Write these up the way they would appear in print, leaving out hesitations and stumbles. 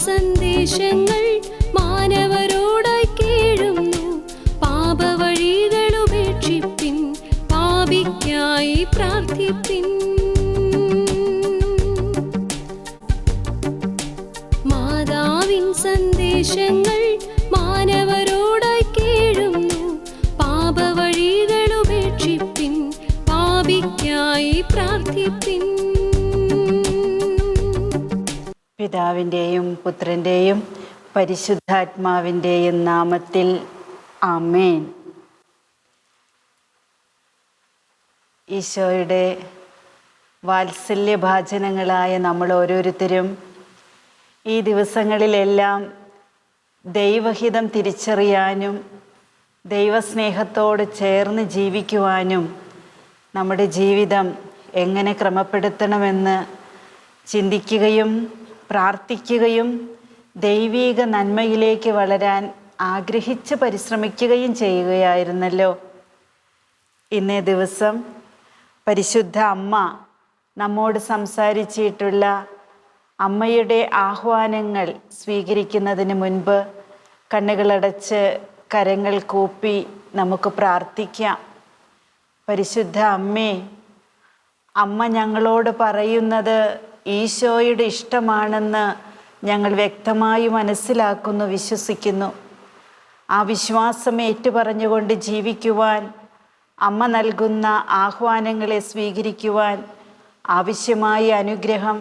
സന്ദേശങ്ങൾ മാനവരോടായി കേഴുന്നു. പാപവഴികളുപേക്ഷിപ്പിൻ, പാപിക്കായി പ്രാർത്ഥിപ്പിൻ. മാതാവിൻ സന്ദേശങ്ങൾ മാനവരോടായി കേഴുന്നു. പാപവഴികളുപേക്ഷിപ്പിൻ, പാപിക്കായി പ്രാർത്ഥിപ്പിൻ. പിതാവിൻ്റെയും പുത്രൻ്റെയും പരിശുദ്ധാത്മാവിൻ്റെയും നാമത്തിൽ ആമേൻ. ഈശോയുടെ വാത്സല്യഭാജനങ്ങളായ നമ്മൾ ഓരോരുത്തരും ഈ ദിവസങ്ങളിലെല്ലാം ദൈവഹിതം തിരിച്ചറിയാനും ദൈവസ്നേഹത്തോട് ചേർന്ന് ജീവിക്കുവാനും നമ്മുടെ ജീവിതം എങ്ങനെ ക്രമപ്പെടുത്തണമെന്ന് ചിന്തിക്കുകയും പ്രാർത്ഥിക്കുകയും ദൈവീക നന്മയിലേക്ക് വളരാൻ ആഗ്രഹിച്ച് പരിശ്രമിക്കുകയും ചെയ്യുകയായിരുന്നല്ലോ. ഇന്നേ ദിവസം പരിശുദ്ധ അമ്മ നമ്മോട് സംസാരിച്ചിട്ടുള്ള അമ്മയുടെ ആഹ്വാനങ്ങൾ സ്വീകരിക്കുന്നതിന് മുൻപ് കണ്ണുകളടച്ച് കരങ്ങൾ കൂപ്പി നമുക്ക് പ്രാർത്ഥിക്കാം. പരിശുദ്ധ അമ്മേ, അമ്മ ഞങ്ങളോട് പറയുന്നത് ഈശോയുടെ ഇഷ്ടമാണെന്ന് ഞങ്ങൾ വ്യക്തമായി മനസ്സിലാക്കുന്നു, വിശ്വസിക്കുന്നു. ആ വിശ്വാസം ഏറ്റുപറഞ്ഞുകൊണ്ട് ജീവിക്കുവാൻ, അമ്മ നൽകുന്ന ആഹ്വാനങ്ങളെ സ്വീകരിക്കുവാൻ ആവശ്യമായ അനുഗ്രഹം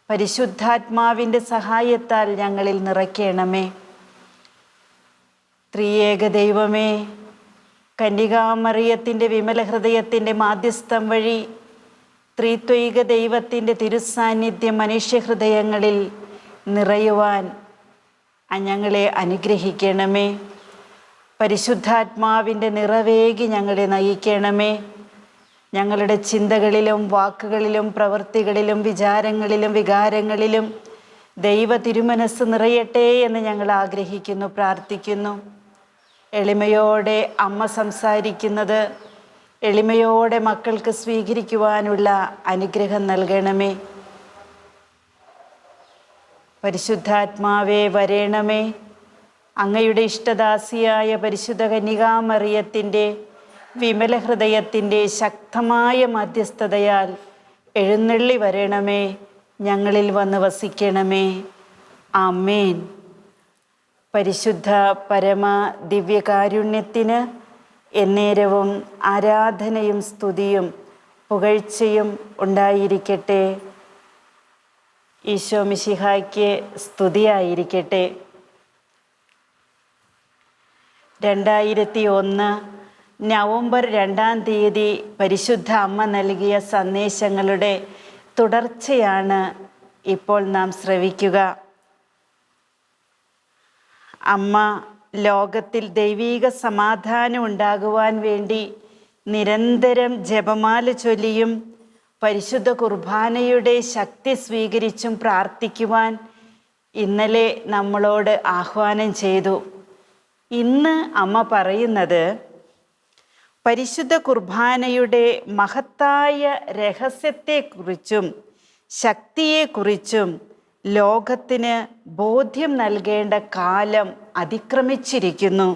പരിശുദ്ധാത്മാവിൻ്റെ സഹായത്താൽ ഞങ്ങളിൽ നിറയ്ക്കണമേ. ത്രിയേക ദൈവമേ, കന്യകാമറിയത്തിൻ്റെ വിമല ഹൃദയത്തിൻ്റെ മാധ്യസ്ഥം വഴി ത്രിത്വൈക ദൈവത്തിൻ്റെ തിരുസാന്നിധ്യം മനുഷ്യഹൃദയങ്ങളിൽ നിറയുവാൻ ഞങ്ങളെ അനുഗ്രഹിക്കണമേ. പരിശുദ്ധാത്മാവിൻ്റെ നിറവേകി ഞങ്ങളെ നയിക്കണമേ. ഞങ്ങളുടെ ചിന്തകളിലും വാക്കുകളിലും പ്രവൃത്തികളിലും വിചാരങ്ങളിലും വികാരങ്ങളിലും ദൈവ തിരുമനസ് നിറയട്ടെ എന്ന് ഞങ്ങൾ ആഗ്രഹിക്കുന്നു, പ്രാർത്ഥിക്കുന്നു. എളിമയോടെ അമ്മ സംസാരിക്കുന്നത് എളിമയോടെ മക്കൾക്ക് സ്വീകരിക്കുവാനുള്ള അനുഗ്രഹം നൽകണമേ. പരിശുദ്ധാത്മാവേ വരേണമേ. അങ്ങയുടെ ഇഷ്ടദാസിയായ പരിശുദ്ധ കന്യകാമറിയത്തിൻ്റെ വിമല ഹൃദയത്തിൻ്റെ ശക്തമായ മധ്യസ്ഥതയാൽ എഴുന്നള്ളി വരണമേ, ഞങ്ങളിൽ വന്ന് വസിക്കണമേ. ആമേൻ. പരിശുദ്ധ പരമ ദിവ്യകാരുണ്യത്തിന് എന്നേരവും ആരാധനയും സ്തുതിയും പുകഴ്ചയും ഉണ്ടായിരിക്കട്ടെ. ഈശോ മിശിഹായ്ക്ക് സ്തുതിയായിരിക്കട്ടെ. 2001 നവംബർ 2-ാം തീയതി പരിശുദ്ധ അമ്മ നൽകിയ സന്ദേശങ്ങളുടെ തുടർച്ചയാണ് ഇപ്പോൾ നാം ശ്രവിക്കുക. അമ്മ ലോകത്തിൽ ദൈവീക സമാധാനം ഉണ്ടാകുവാൻ വേണ്ടി നിരന്തരം ജപമാല ചൊല്ലിയും പരിശുദ്ധ കുർബാനയുടെ ശക്തി സ്വീകരിച്ചും പ്രാർത്ഥിക്കുവാൻ ഇന്നലെ നമ്മളോട് ആഹ്വാനം ചെയ്തു. ഇന്ന് അമ്മ പറയുന്നത് പരിശുദ്ധ കുർബാനയുടെ മഹത്തായ രഹസ്യത്തെക്കുറിച്ചും ശക്തിയെക്കുറിച്ചും ലോകത്തിന് ബോധ്യം നൽകേണ്ട കാലം അതിക്രമിച്ചിരിക്കുന്നു.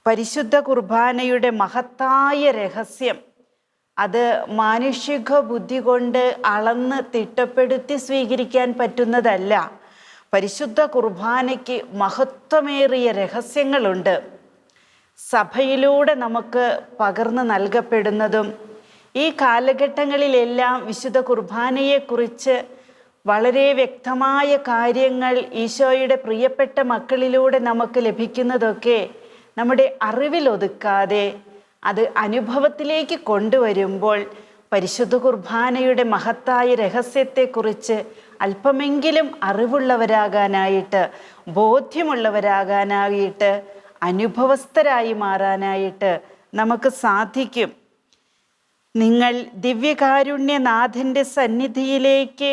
പരിശുദ്ധ കുർബാനയുടെ മഹത്തായ രഹസ്യം അത് മാനുഷിക ബുദ്ധി കൊണ്ട് അളന്ന് തിട്ടപ്പെടുത്തി സ്വീകരിക്കാൻ പറ്റുന്നതല്ല. പരിശുദ്ധ കുർബാനയ്ക്ക് മഹത്വമേറിയ രഹസ്യങ്ങളുണ്ട്. സഭയിലൂടെ നമുക്ക് പകർന്നു നൽകപ്പെടുന്നതും ഈ കാലഘട്ടങ്ങളിലെല്ലാം വിശുദ്ധ കുർബാനയെക്കുറിച്ച് വളരെ വ്യക്തമായ കാര്യങ്ങൾ ഈശോയുടെ പ്രിയപ്പെട്ട മക്കളിലൂടെ നമുക്ക് ലഭിക്കുന്നതൊക്കെ നമ്മുടെ അറിവിലൊതുക്കാതെ അത് അനുഭവത്തിലേക്ക് കൊണ്ടുവരുമ്പോൾ പരിശുദ്ധ കുർബാനയുടെ മഹത്തായ രഹസ്യത്തെക്കുറിച്ച് അല്പമെങ്കിലും അറിവുള്ളവരാകാനായിട്ട്, ബോധ്യമുള്ളവരാകാനായിട്ട്, അനുഭവസ്ഥരായി മാറാനായിട്ട് നമുക്ക് സാധിക്കും. നിങ്ങൾ ദിവ്യകാരുണ്യനാഥൻ്റെ സന്നിധിയിലേക്ക്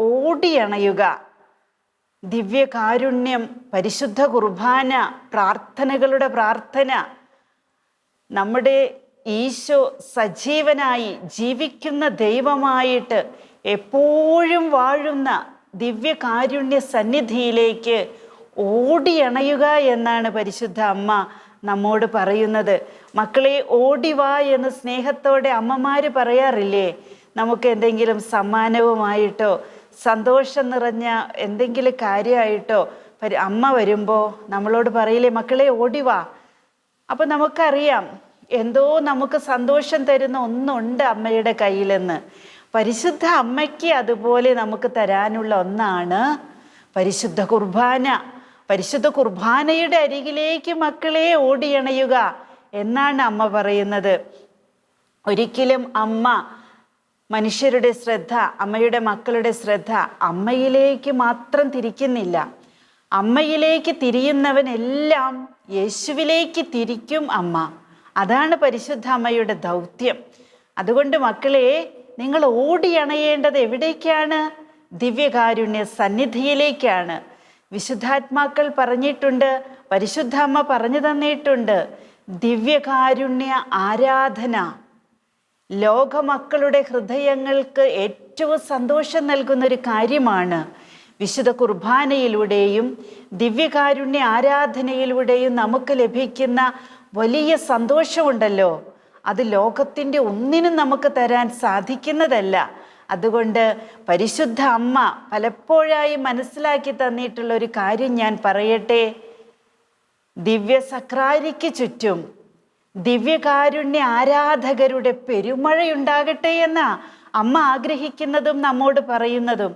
ഓടിയണയുക. ദിവ്യകാരുണ്യം, പരിശുദ്ധ കുർബാന, പ്രാർത്ഥനകളുടെ പ്രാർത്ഥന, നമ്മുടെ ഈശോ സജീവനായി ജീവിക്കുന്ന ദൈവമായിട്ട് എപ്പോഴും വാഴുന്ന ദിവ്യകാരുണ്യ സന്നിധിയിലേക്ക് ഓടിയണയുക എന്നാണ് പരിശുദ്ധ അമ്മ നമ്മോട് പറയുന്നത്. മക്കളെ, ഓടിവാ എന്ന് സ്നേഹത്തോടെ അമ്മമാർ പറയാറില്ലേ? നമുക്ക് എന്തെങ്കിലും സമ്മാനവുമായിട്ടോ സന്തോഷം നിറഞ്ഞ എന്തെങ്കിലും കാര്യമായിട്ടോ അമ്മ വരുമ്പോൾ നമ്മളോട് പറയില്ലേ, മക്കളെ ഓടിവാ. അപ്പം നമുക്കറിയാം എന്തോ നമുക്ക് സന്തോഷം തരുന്ന ഒന്നുണ്ട് അമ്മയുടെ കയ്യിലെന്ന്. പരിശുദ്ധ അമ്മയ്ക്ക് അതുപോലെ നമുക്ക് തരാനുള്ള ഒന്നാണ് പരിശുദ്ധ കുർബാന. പരിശുദ്ധ കുർബാനയുടെ അരികിലേക്ക് മക്കളെ ഓടിയണയുക എന്നാണ് അമ്മ പറയുന്നത്. ഒരിക്കലും അമ്മ മനുഷ്യരുടെ ശ്രദ്ധ, അമ്മയുടെ മക്കളുടെ ശ്രദ്ധ അമ്മയിലേക്ക് മാത്രം തിരിക്കുന്നില്ല. അമ്മയിലേക്ക് തിരിയുന്നവനെല്ലാം യേശുവിലേക്ക് തിരിക്കും അമ്മ. അതാണ് പരിശുദ്ധ അമ്മയുടെ ദൗത്യം. അതുകൊണ്ട് മക്കളെ, നിങ്ങൾ ഓടിയണയേണ്ടത് എവിടേക്കാണ്? ദിവ്യകാരുണ്യ സന്നിധിയിലേക്കാണ്. വിശുദ്ധാത്മാക്കൾ പറഞ്ഞിട്ടുണ്ട്, പരിശുദ്ധ അമ്മ പറഞ്ഞു തന്നിട്ടുണ്ട്, ദിവ്യകാരുണ്യ ആരാധന ലോകമക്കളുടെ ഹൃദയങ്ങൾക്ക് ഏറ്റവും സന്തോഷം നൽകുന്നൊരു കാര്യമാണ്. വിശുദ്ധ കുർബാനയിലൂടെയും ദിവ്യകാരുണ്യ ആരാധനയിലൂടെയും നമുക്ക് ലഭിക്കുന്ന വലിയ സന്തോഷമുണ്ടല്ലോ, അത് ലോകത്തിൻ്റെ ഒന്നിനും നമുക്ക് തരാൻ സാധിക്കുന്നതല്ല. അതുകൊണ്ട് പരിശുദ്ധ അമ്മ പലപ്പോഴായി മനസ്സിലാക്കി തന്നിട്ടുള്ള ഒരു കാര്യം ഞാൻ പറയട്ടെ. ദിവ്യ സക്രാരിക്ക് ചുറ്റും ദിവ്യകാരുണ്യ ആരാധകരുടെ പെരുമഴയുണ്ടാകട്ടെ എന്ന അമ്മ ആഗ്രഹിക്കുന്നതും നമ്മോട് പറയുന്നതും.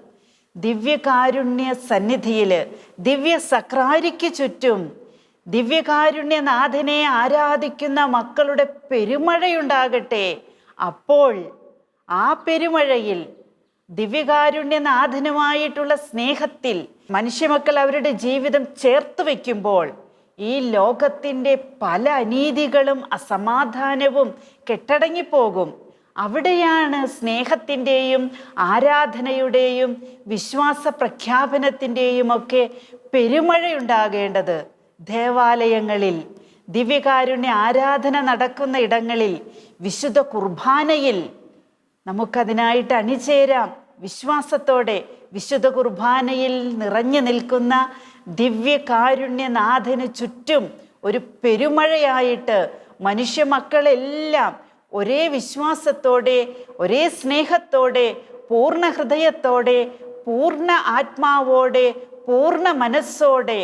ദിവ്യകാരുണ്യ സന്നിധിയിൽ ദിവ്യ സക്രാരിക്ക് ചുറ്റും ദിവ്യകാരുണ്യനാഥനെ ആരാധിക്കുന്ന മക്കളുടെ പെരുമഴയുണ്ടാകട്ടെ. അപ്പോൾ ആ പെരുമഴയിൽ ദിവ്യകാരുണ്യനാഥനുമായിട്ടുള്ള സ്നേഹത്തിൽ മനുഷ്യമക്കൾ അവരുടെ ജീവിതം ചേർത്ത് വയ്ക്കുമ്പോൾ ഈ ലോകത്തിൻ്റെ പല അനീതികളും അസമാധാനവും കെട്ടടങ്ങിപ്പോകും. അവിടെയാണ് സ്നേഹത്തിൻ്റെയും ആരാധനയുടെയും വിശ്വാസ പ്രഖ്യാപനത്തിൻ്റെയും ഒക്കെ പെരുമഴയുണ്ടാകേണ്ടത്. ദേവാലയങ്ങളിൽ, ദിവ്യകാരുണ്യ ആരാധന നടക്കുന്ന ഇടങ്ങളിൽ, വിശുദ്ധ കുർബാനയിൽ നമുക്കതിനായിട്ട് അണിചേരാം. വിശ്വാസത്തോടെ വിശുദ്ധ കുർബാനയിൽ നിറഞ്ഞു നിൽക്കുന്ന ദിവ്യകാരുണ്യനാഥന് ചുറ്റും ഒരു പെരുമഴയായിട്ട് മനുഷ്യമക്കളെല്ലാം ഒരേ വിശ്വാസത്തോടെ, ഒരേ സ്നേഹത്തോടെ, പൂർണ്ണ ഹൃദയത്തോടെ, പൂർണ്ണ ആത്മാവോടെ, പൂർണ്ണ മനസ്സോടെ,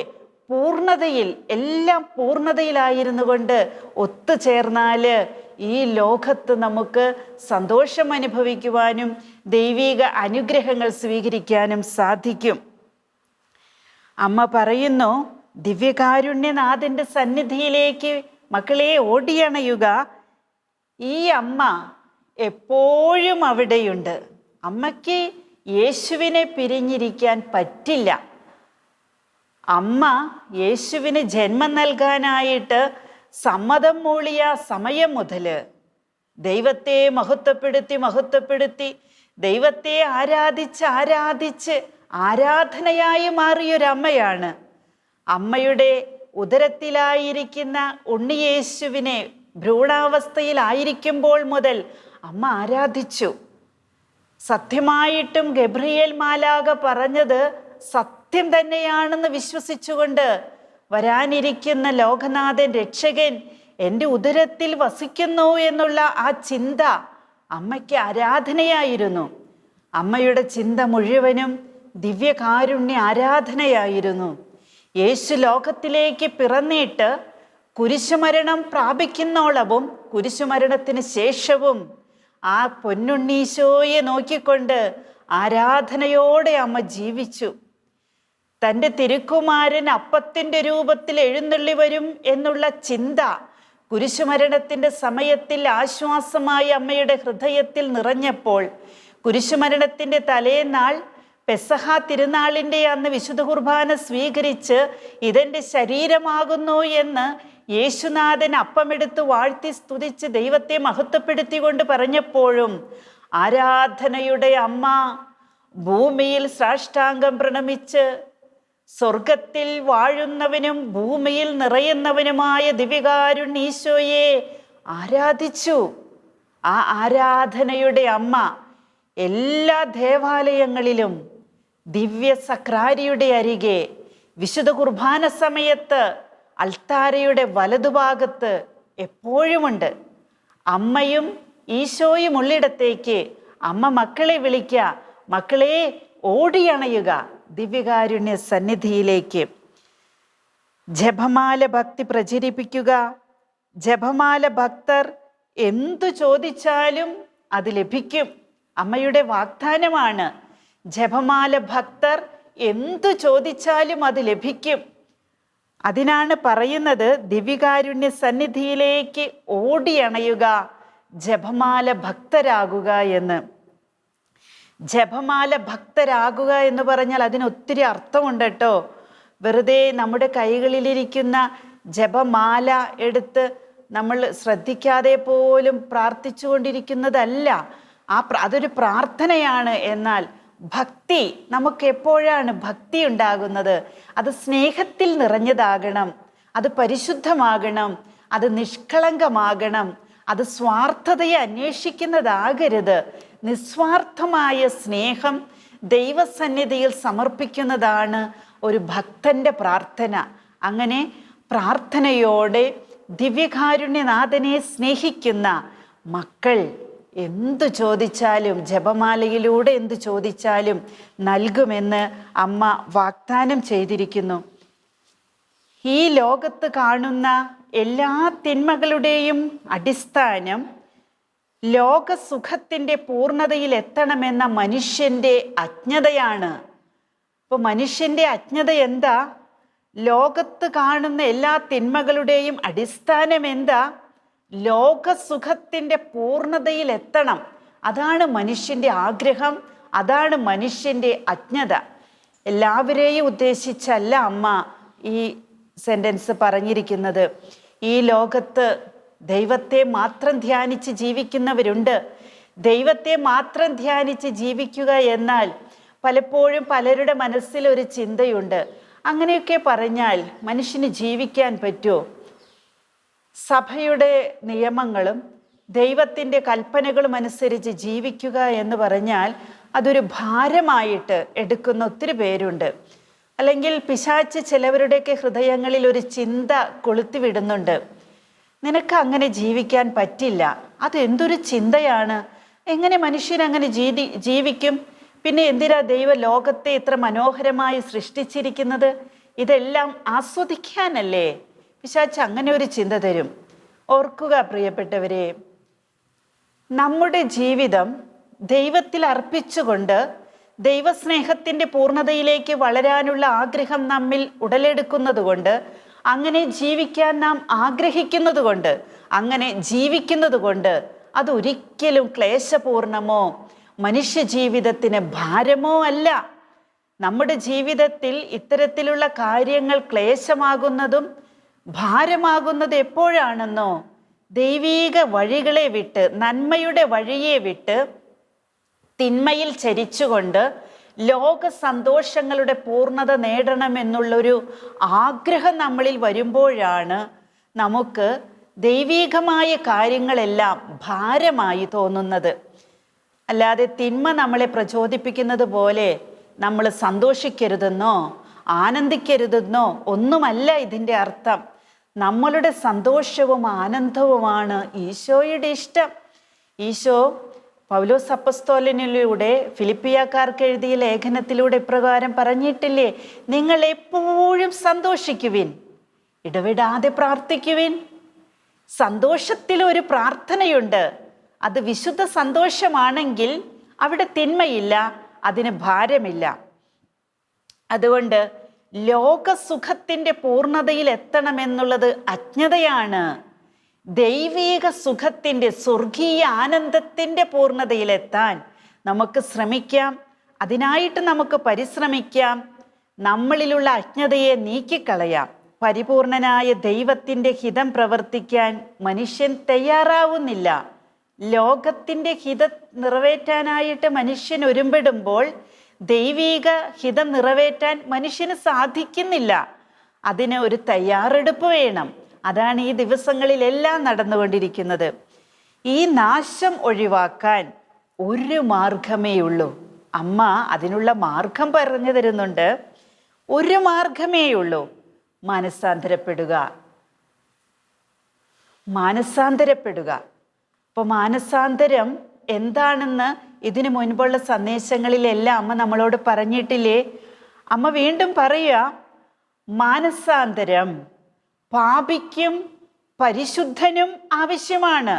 പൂർണ്ണതയിൽ, എല്ലാം പൂർണ്ണതയിലായിരുന്നു കൊണ്ട് ഒത്തുചേർന്നാൽ ഈ ലോകത്ത് നമുക്ക് സന്തോഷം അനുഭവിക്കുവാനും ദൈവിക അനുഗ്രഹങ്ങൾ സ്വീകരിക്കാനും സാധിക്കും. അമ്മ പറയുന്നു, ദിവ്യകാരുണ്യനാഥൻ്റെ സന്നിധിയിലേക്ക് മക്കളെ ഓടിയണയുക. ഈ അമ്മ എപ്പോഴും അവിടെയുണ്ട്. അമ്മയ്ക്ക് യേശുവിനെ പിരിഞ്ഞിരിക്കാൻ പറ്റില്ല. അമ്മ യേശുവിന് ജന്മം നൽകാനായിട്ട് സമ്മതം മൂളിയ സമയം മുതൽ ദൈവത്തെ മഹത്വപ്പെടുത്തി ദൈവത്തെ ആരാധിച്ച് ആരാധനയായി മാറിയൊരമ്മയാണ്. അമ്മയുടെ ഉദരത്തിലായിരിക്കുന്ന ഉണ്ണിയേശുവിനെ ഭ്രൂണാവസ്ഥയിലായിരിക്കുമ്പോൾ മുതൽ അമ്മ ആരാധിച്ചു. സത്യമായിട്ടും ഗബ്രിയേൽ മാലാഖ പറഞ്ഞത് സത്യം തന്നെയാണെന്ന് വിശ്വസിച്ചുകൊണ്ട് വരാനിരിക്കുന്ന ലോകനാഥൻ രക്ഷകൻ എൻ്റെ ഉദരത്തിൽ വസിക്കുന്നു എന്നുള്ള ആ ചിന്ത അമ്മയ്ക്ക് ആരാധനയായിരുന്നു. അമ്മയുടെ ചിന്ത മുഴുവനും ദിവ്യകാരുണ്യ ആരാധനയായിരുന്നു. യേശു ലോകത്തിലേക്ക് പിറന്നിട്ട് കുരിശുമരണം പ്രാപിക്കുന്നോളവും കുരിശുമരണത്തിന് ശേഷവും ആ പൊന്നുണ്ണീശോയെ നോക്കിക്കൊണ്ട് ആരാധനയോടെ അമ്മ ജീവിച്ചു. തൻ്റെ തിരുക്കുമാരൻ അപ്പത്തിൻ്റെ രൂപത്തിൽ എഴുന്നള്ളി വരും എന്നുള്ള ചിന്ത കുരിശുമരണത്തിൻ്റെ സമയത്തിൽ ആശ്വാസമായി അമ്മയുടെ ഹൃദയത്തിൽ നിറഞ്ഞപ്പോൾ, കുരിശുമരണത്തിൻ്റെ തലേന്നാൾ പെസഹ തിരുനാളിൻ്റെ അന്ന് വിശുദ്ധ കുർബാന സ്വീകരിച്ച് ഇതെൻ്റെ ശരീരമാകുന്നു എന്ന് യേശുനാഥൻ അപ്പമെടുത്ത് വാഴ്ത്തി സ്തുതിച്ച് ദൈവത്തെ മഹത്വപ്പെടുത്തിക്കൊണ്ട് പറഞ്ഞപ്പോഴും ആരാധനയുടെ അമ്മ ഭൂമിയിൽ സാഷ്ടാംഗം പ്രണമിച്ച് സ്വർഗത്തിൽ വാഴുന്നവനും ഭൂമിയിൽ നിറയുന്നവനുമായ ദിവ്യകാരുണ്യീശോയെ ആരാധിച്ചു. ആ ആരാധനയുടെ അമ്മ എല്ലാ ദേവാലയങ്ങളിലും ദിവ്യ സക്രാരിയുടെ അരികെ വിശുദ്ധ കുർബാന സമയത്ത് അൾത്താരയുടെ വലതുഭാഗത്ത് എപ്പോഴുമുണ്ട്. അമ്മയും ഈശോയും ഉള്ളിടത്തേക്ക് അമ്മ മക്കളെ വിളിക്കുക, മക്കളെ ഓടിയണയുക ദിവ്യകാരുണ്യ സന്നിധിയിലേക്ക്. ജപമാല ഭക്തി പ്രചരിപ്പിക്കുക. ജപമാല ഭക്തർ എന്തു ചോദിച്ചാലും അത് ലഭിക്കും. അമ്മയുടെ വാഗ്ദാനമാണ്. ജപമാല ഭക്തർ എന്തു ചോദിച്ചാലും അത് ലഭിക്കും. അതിനാണ് പറയുന്നത് ദിവ്യകാരുണ്യ സന്നിധിയിലേക്ക് ഓടിയണയുക, ജപമാല ഭക്തരാകുക എന്ന്. ജപമാല ഭക്തരാകുക എന്ന് പറഞ്ഞാൽ അതിന് ഒത്തിരി അർത്ഥമുണ്ട് കേട്ടോ. വെറുതെ നമ്മുടെ കൈകളിലിരിക്കുന്ന ജപമാല എടുത്ത് നമ്മൾ ശ്രദ്ധിക്കാതെ പോലും പ്രാർത്ഥിച്ചു കൊണ്ടിരിക്കുന്നതല്ല. അതൊരു പ്രാർത്ഥനയാണ്. എന്നാൽ ഭക്തി, നമുക്ക് എപ്പോഴാണ് ഭക്തി ഉണ്ടാകുന്നത്? അത് സ്നേഹത്തിൽ നിറഞ്ഞതാകണം, അത് പരിശുദ്ധമാകണം, അത് നിഷ്കളങ്കമാകണം, അത് സ്വാർത്ഥതയെ അന്വേഷിക്കുന്നതാകരുത്. നിസ്വാർത്ഥമായ സ്നേഹം ദൈവസന്നിധിയിൽ സമർപ്പിക്കുന്നതാണ് ഒരു ഭക്തന്റെ പ്രാർത്ഥന. അങ്ങനെ പ്രാർത്ഥനയോടെ ദിവ്യകാരുണ്യനാഥനെ സ്നേഹിക്കുന്ന മക്കൾ എന്തു ചോദിച്ചാലും, ജപമാലയിലൂടെ എന്തു ചോദിച്ചാലും നൽകുമെന്ന് അമ്മ വാഗ്ദാനം ചെയ്തിരിക്കുന്നു. ഈ ലോകത്ത് കാണുന്ന എല്ലാ തിന്മകളുടെയും അടിസ്ഥാനം ലോകസുഖത്തിൻ്റെ പൂർണ്ണതയിൽ എത്തണമെന്ന മനുഷ്യൻ്റെ അജ്ഞതയാണ്. അപ്പോൾ മനുഷ്യൻ്റെ അജ്ഞത എന്താ? ലോകത്ത് കാണുന്ന എല്ലാ തിന്മകളുടെയും അടിസ്ഥാനം എന്താ? ലോകസുഖത്തിൻ്റെ പൂർണ്ണതയിൽ എത്തണം. അതാണ് മനുഷ്യൻ്റെ ആഗ്രഹം, അതാണ് മനുഷ്യൻ്റെ അജ്ഞത. എല്ലാവരെയും ഉദ്ദേശിച്ചല്ല അമ്മ ഈ സെൻറ്റൻസ് പറഞ്ഞിരിക്കുന്നത്. ഈ ലോകത്ത് ദൈവത്തെ മാത്രം ധ്യാനിച്ച് ജീവിക്കുന്നവരുണ്ട്. ദൈവത്തെ മാത്രം ധ്യാനിച്ച് ജീവിക്കുക എന്നാൽ പലപ്പോഴും പലരുടെ മനസ്സിലൊരു ചിന്തയുണ്ട്, അങ്ങനെയൊക്കെ പറഞ്ഞാൽ മനുഷ്യന് ജീവിക്കാൻ പറ്റുമോ? സഭയുടെ നിയമങ്ങളും ദൈവത്തിൻ്റെ കൽപ്പനകളും അനുസരിച്ച് ജീവിക്കുക എന്ന് പറഞ്ഞാൽ അതൊരു ഭാരമായിട്ട് എടുക്കുന്ന ഒത്തിരി പേരുണ്ട്. അല്ലെങ്കിൽ പിശാച് ചിലവരുടെയൊക്കെ ഹൃദയങ്ങളിൽ ഒരു ചിന്ത കൊളുത്തിവിടുന്നുണ്ട്, നിനക്ക് അങ്ങനെ ജീവിക്കാൻ പറ്റില്ല. അതെന്തൊരു ചിന്തയാണ്! എങ്ങനെ മനുഷ്യൻ അങ്ങനെ ജീവിക്കും? പിന്നെ എന്തിനാ ദൈവ ലോകത്തെ ഇത്ര മനോഹരമായി സൃഷ്ടിച്ചിരിക്കുന്നത്? ഇതെല്ലാം ആസ്വദിക്കാനല്ലേ? പിശാച് അങ്ങനെ ഒരു ചിന്ത തരും. ഓർക്കുക പ്രിയപ്പെട്ടവരെ, നമ്മുടെ ജീവിതം ദൈവത്തിൽ അർപ്പിച്ചുകൊണ്ട് ദൈവസ്നേഹത്തിൻ്റെ പൂർണ്ണതയിലേക്ക് വളരാനുള്ള ആഗ്രഹം നമ്മിൽ ഉടലെടുക്കുന്നത് കൊണ്ട്, അങ്ങനെ ജീവിക്കാൻ നാം ആഗ്രഹിക്കുന്നത് കൊണ്ട്, അങ്ങനെ ജീവിക്കുന്നത് കൊണ്ട് അതൊരിക്കലും ക്ലേശപൂർണമോ മനുഷ്യ ജീവിതത്തിന് ഭാരമോ അല്ല. നമ്മുടെ ജീവിതത്തിൽ ഇത്തരത്തിലുള്ള കാര്യങ്ങൾ ക്ലേശമാകുന്നതും ഭാരമാകുന്നത് എപ്പോഴാണെന്നോ? ദൈവീക വഴികളെ വിട്ട്, നന്മയുടെ വഴിയെ വിട്ട് തിന്മയിൽ ചരിച്ചുകൊണ്ട് ലോക സന്തോഷങ്ങളുടെ പൂർണ്ണത നേടണമെന്നുള്ളൊരു ആഗ്രഹം നമ്മളിൽ വരുമ്പോഴാണ് നമുക്ക് ദൈവീകമായ കാര്യങ്ങളെല്ലാം ഭാരമായി തോന്നുന്നത്. അല്ലാതെ തിന്മ നമ്മളെ പ്രചോദിപ്പിക്കുന്നത് പോലെ നമ്മൾ സന്തോഷിക്കരുതെന്നോ ആനന്ദിക്കരുതെന്നോ ഒന്നുമല്ല ഇതിൻ്റെ അർത്ഥം. നമ്മളുടെ സന്തോഷവും ആനന്ദവുമാണ് ഈശോയുടെ ഇഷ്ടം. ഈശോ പൗലോസ് അപ്പസ്തോലനിലൂടെ ഫിലിപ്പിയക്കാർക്ക് എഴുതിയ ലേഖനത്തിലൂടെ ഇപ്രകാരം പറഞ്ഞിട്ടില്ലേ, നിങ്ങൾ എപ്പോഴും സന്തോഷിക്കുവിൻ, ഇടവിടാതെ പ്രാർത്ഥിക്കുവിൻ. സന്തോഷത്തിലൊരു പ്രാർത്ഥനയുണ്ട്. അത് വിശുദ്ധ സന്തോഷമാണെങ്കിൽ അവിടെ തിന്മയില്ല, അതിന് ഭാരമില്ല. അതുകൊണ്ട് ലോകസുഖത്തിൻ്റെ പൂർണ്ണതയിൽ എത്തണമെന്നുള്ളത് അജ്ഞതയാണ്. ദൈവീക സുഖത്തിൻ്റെ, സ്വർഗീയ ആനന്ദത്തിൻ്റെ പൂർണ്ണതയിലെത്താൻ നമുക്ക് ശ്രമിക്കാം. അതിനായിട്ട് നമുക്ക് പരിശ്രമിക്കാം. നമ്മളിലുള്ള അജ്ഞതയെ നീക്കിക്കളയാം. പരിപൂർണനായ ദൈവത്തിൻ്റെ ഹിതം പ്രവർത്തിക്കാൻ മനുഷ്യൻ തയ്യാറാവുന്നില്ല. ലോകത്തിൻ്റെ ഹിതം നിറവേറ്റാനായിട്ട് മനുഷ്യൻ ഒരുമ്പെടുമ്പോൾ ദൈവീക ഹിതം നിറവേറ്റാൻ മനുഷ്യന് സാധിക്കുന്നില്ല. അതിന് ഒരു തയ്യാറെടുപ്പ് വേണം. അതാണ് ഈ ദിവസങ്ങളിലെല്ലാം നടന്നുകൊണ്ടിരിക്കുന്നത്. ഈ നാശം ഒഴിവാക്കാൻ ഒരു മാർഗമേ ഉള്ളൂ. അമ്മ അതിനുള്ള മാർഗം പറഞ്ഞു തരുന്നുണ്ട്. ഒരു മാർഗമേ ഉള്ളൂ, മാനസാന്തരപ്പെടുക. മാനസാന്തരപ്പെടുക. അപ്പോൾ മാനസാന്തരം എന്താണെന്ന് ഇതിനു മുൻപുള്ള സന്ദേശങ്ങളിലെല്ലാം അമ്മ നമ്മളോട് പറഞ്ഞിട്ടില്ലേ? അമ്മ വീണ്ടും പറയുക, മാനസാന്തരം പാപിക്കും പരിശുദ്ധനും ആവശ്യമാണ്.